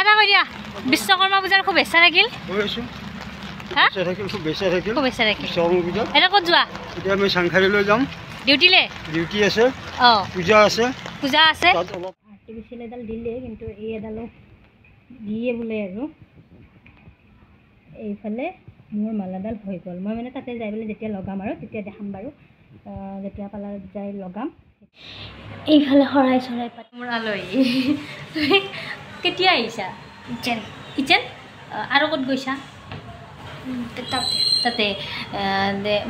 এটা কৈ দিয়া বিশ্বকৰ্মা পূজাৰ শুভেচ্ছা থাকিল হা শুভেচ্ছা থাকিল এটা ক'ত যোৱা এতিয়া আমি চাংখাৰীলৈ যাম ডিউটিলে ডিউটি আছে পূজা আছে আৰ্টিফিচিয়েল এডাল দিলে কিন্তু এই এডালো দিয়ে বোলে আৰু এইফালে মোৰ মালাডাল হৈ গ'ল মই মানে তাতে যাই পেলাই যেতিয়া লগাম আৰু তেতিয়া দেখাম বাৰু যেতিয়া পাৰ্লাৰত যাই লগাম এইফালে শৰাই চৰাই পাতি মোৰ আলহী কেতিয়া আহিছা কিচেন আৰু ক'ত গৈছা তাতে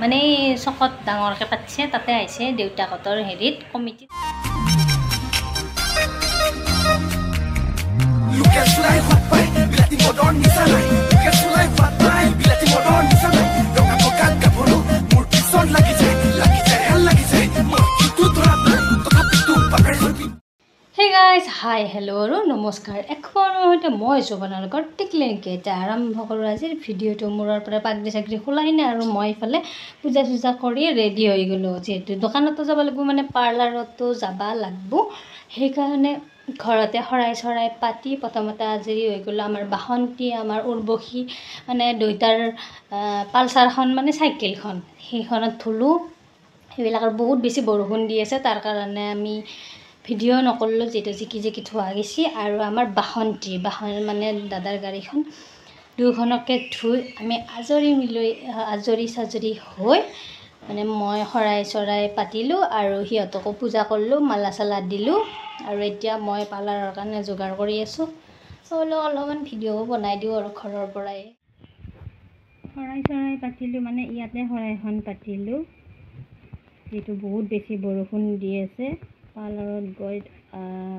মানে চকত ডাঙৰকৈ পাতিছে তাতে আহিছে দেউতাকহঁতৰ হেৰিত কমিটিত Hey guys, hi, hello আৰু নমস্কাৰ এখন হয়তো মই জোবানৰ লগত টিকলিংকে এটা আৰম্ভ কৰোঁ আজিৰ ভিডিঅ'টো মূৰৰ পৰা পাগৰি চাগৰি খোলাই নাই আৰু মই ইফালে পূজা চূজা কৰি ৰেডি হৈ গ'লোঁ যিহেতু দোকানতো যাব লাগিব মানে পাৰ্লাৰতো যাব লাগিব সেইকাৰণে ঘৰতে শৰাই চৰাই পাতি প্ৰথমতে আজৰি হৈ গ'লোঁ আমাৰ বাসন্তী আমাৰ উৰ্বশী মানে দেউতাৰ পালচাৰখন মানে চাইকেলখন সেইখনত ধুলোঁ সেইবিলাকৰ বহুত বেছি বৰষুণ দি আছে তাৰ কাৰণে আমি ভিডিঅ' নকৰিলোঁ যিহেতু জিকি থোৱা গৈছে আৰু আমাৰ বাসন্তী মানে দাদাৰ গাড়ীখন দুখনকে ধুই আমি আজৰি চাজৰি হৈ মানে মই শৰাই চৰাই পাতিলোঁ আৰু সিহঁতকো পূজা কৰিলোঁ মালা চালা দিলোঁ আৰু এতিয়া মই পাৰ্লাৰৰ কাৰণে যোগাৰ কৰি আছোঁ অলপমান ভিডিঅ'ও বনাই দিওঁ আৰু ঘৰৰ পৰাই শৰাই চৰাই পাতিলোঁ মানে ইয়াতে শৰাইখন পাতিলোঁ যিহেতু বহুত বেছি বৰষুণ দি আছে পাৰ্লাৰত গৈ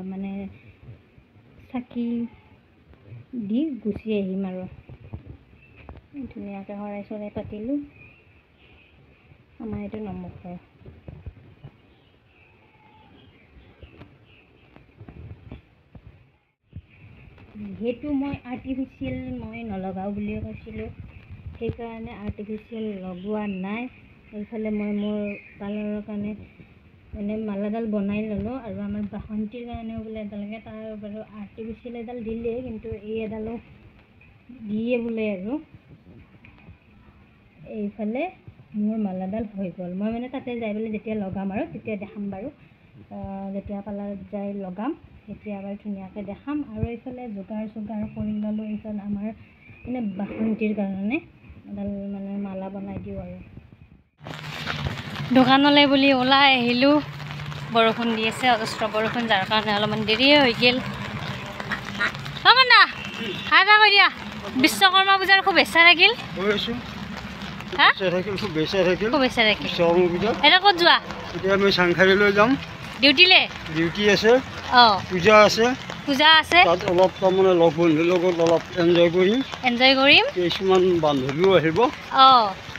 মানে চাকি দি গুচি আহিম আৰু ধুনীয়াকৈ শৰাই চৰাই পাতিলোঁ আমাৰ এইটো নমুখৰ যিহেতু মই আৰ্টিফিচিয়েল মই নলগাওঁ বুলিয়ে কৈছিলোঁ সেইকাৰণে আৰ্টিফিচিয়েল লগোৱা নাই এইফালে মই মোৰ পাৰ্লাৰৰ কাৰণে মানে মালাডাল বনাই ল'লোঁ আৰু আমাৰ বাসন্তীৰ কাৰণেও বোলে এডালকৈ তাৰ বাৰু আৰ্টিফিচিয়েল এডাল দিলে কিন্তু এই এডালো দিয়ে বোলে আৰু এইফালে মোৰ মালাডাল হৈ গ'ল মই মানে তাতে যাই পেলাই যেতিয়া লগাম আৰু তেতিয়া দেখাম বাৰু যেতিয়া পাৰ্লাৰত যাই লগাম তেতিয়া বাৰু ধুনীয়াকৈ দেখাম আৰু এইফালে যোগাৰ চোগাৰ কৰি ল'লোঁ এইফালে আমাৰ মানে বাসন্তীৰ কাৰণে এডাল মানে মালা বনাই দিওঁ আৰু দোকানলৈ বুলি ওলাই আহিলোঁ বৰষুণ দি আছে অজস্ৰ বৰষুণ যাৰ কাৰণে অলপমান দেৰিয়ে হৈ গ'ল হ'ব না এটা কৈ দিয়া বিশ্বকৰ্মা পূজাৰ শুভেচ্ছা থাকিল শুভেচ্ছা থাকিল এটা ক'ত যোৱা এতিয়া আমি চাংখাৰীলৈ যাম ডিউটিলে ডিউটি আছে পূজা আছে তাত অলপ তাৰমানে লগ বন্ধুৰ লগত অলপ এনজয় কৰিম কিছুমান বান্ধৱীও আহিব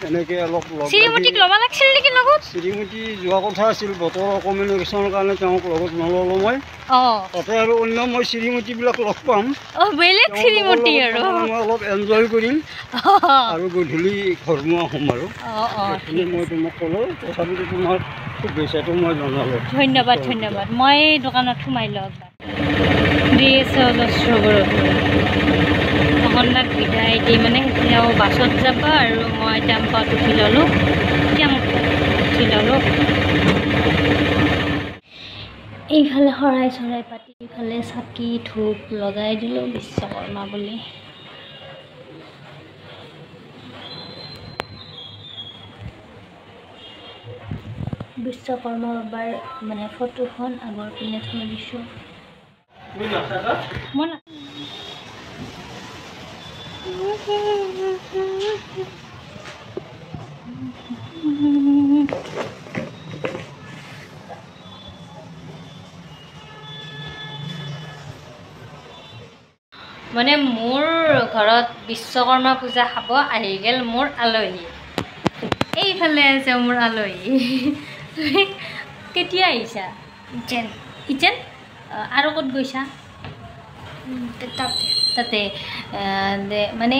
এনেকৈ অলপ শ্ৰীমতীক ল'ব লাগিছিল নেকি লগত শ্ৰীমতী যোৱা কথা আছিল বতৰৰ কমিউনিকেশ্যনৰ কাৰণে তেওঁক লগত নল'লোঁ মই তাতে আৰু অন্য মই শ্ৰীমতীবিলাক লগ পাম বেলেগ শ্ৰীমতী আৰু মই অলপ এনজয় কৰিম আৰু গধূলি ঘৰমুৱা হ'ম আৰু সেইখিনি মই তোমাক ক'লোঁ তথাপিতো তোমাৰ শুভেচ্ছাটো মই জনালোঁ ধন্যবাদ মই দোকানত সোমাই লওঁ দি আছে অজস্ৰ বৰষুণ অকণমান বিদায় দি মানে এতিয়াও বাছত যাব আৰু মই টেম্পত উঠি ল'লোঁ এইফালে শৰাই চৰাই পাতি এইফালে চাকি ধূপ লগাই দিলোঁ বিশ্বকৰ্মা বুলি বিশ্বকৰ্মা বাবাৰ মানে ফটোখন আগৰ পিনে থৈ দিছোঁ মানে মোৰ ঘৰত বিশ্বকৰ্মা পূজা খাব আহি গ'ল মোৰ আলহী এইফালে আছে মোৰ আলহী কেতিয়া আহিছা কিচেন আৰু ক'ত গৈছা তাতে মানে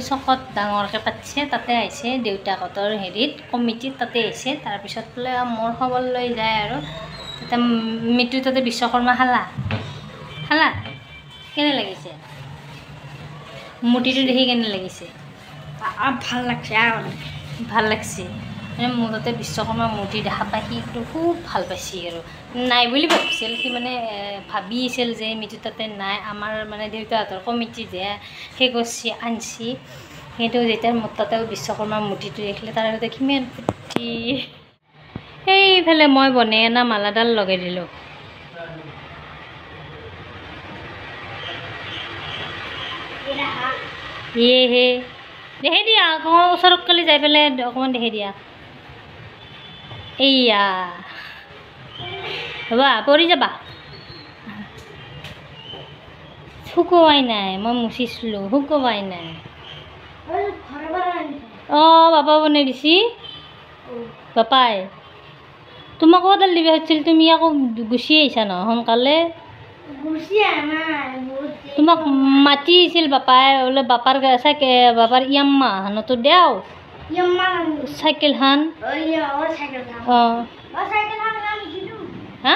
চকত ডাঙৰকৈ পাতিছে তাতে আহিছে দেউতাকহঁতৰ হেৰিত কমিটিত তাতে আহিছে তাৰপিছত বোলে মোৰ খবৰ লৈ যায় আৰু তাতে মৃত্যু তাতে বিশ্বকৰ্মা খালা কেনে লাগিছে মূৰ্তিটো দেখি কেনে লাগিছে ভাল লাগছে আৰু ভাল লাগছে মানে মোৰ তাতে বিশ্বকৰ্মা মূৰ্তি দেখা পাই সিটো খুব ভাল পাইছে আৰু নাই বুলি ভাবিছিল সি মানে ভাবিছিল যে মিটো তাতে নাই আমাৰ মানে দেউতাহঁতৰ কমিটি যে সেই কৰিছে আনছি কিন্তু যেতিয়া মোৰ তাতে বিশ্বকৰ্মা মূৰ্তিটো দেখিলে তাৰ আগতে কিমান ফূৰ্তি সেইফালে মই বনাই অনা মালাডাল লগাই দিলোঁ হে দেখি দিয়া অকণমান ওচৰত কালি যাই পেলাই অকণমান দেখি দিয়া এইয়া ৰ'বা পৰি যাবা শুকুৱাই নাই মই মুচিছিলোঁ শুকুৱাই নাই অঁ বাবা বনাই দিছি বাপাই তোমাকো এডাল দিব হৈছিল তুমি আকৌ গুচি আহিছা ন সোনকালে তোমাক মাতি আহিছিল বাপাই বোলে বাপাৰ বাপাৰ ইয়াম্মা হানতো দেও চাইকেলখন অঁ হা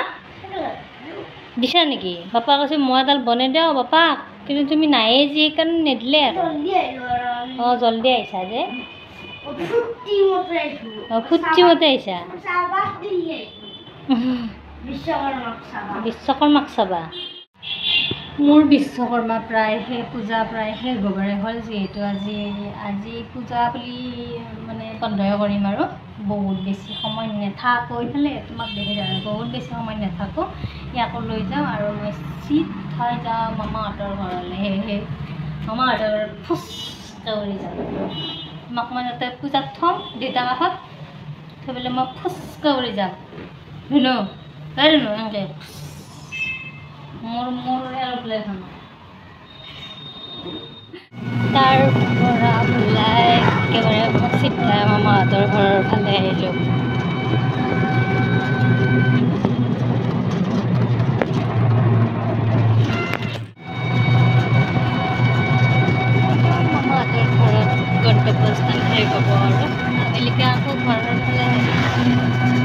দিছা নেকি বাপা কৈছে মই এডাল বনাই দিওঁ বাপাক কিন্তু তুমি নায়ে যি সেইকাৰণে নিদিলে আৰু অঁ জলদি আহিছা যে অঁ ফুৰ্তি মতে আহিছা বিশ্বকৰ্মাক চাবা মোৰ বিশ্বকৰ্মা প্ৰায় সেই পূজা প্ৰায় শেষ হ'বৰে হ'ল যিহেতু আজি পূজা বুলি মানে বন্ধই কৰিম আৰু বহুত বেছি সময় নাথাকোঁ এইফালে তোমাক দেখি যায় বহুত বেছি সময় নাথাকোঁ ইয়াকো লৈ যাওঁ আৰু মই চিধাই যাওঁ মামাহঁতৰ ঘৰলৈ সেই মামাহঁতৰ ঘৰত ফুচকৈ কৰি যাওঁ তোমাক মই তাতে পূজাত থ'ম দেউতা কাষত থৈ পেলাই মই ফুচকৈ কৰি যাম ধুনো তাই ধুনো এনেকৈ মোৰ এৰোপ্লেন তাৰ পৰা ওলাই একেবাৰে চিধা মামাহঁতৰ ঘৰৰ ফালে আহিলোঁ মামাহঁতৰ ঘৰত গন্তব্যস্থান শেষ হ'ব আৰু আবেলিকে আকৌ ঘৰৰ ফালে আহিলোঁ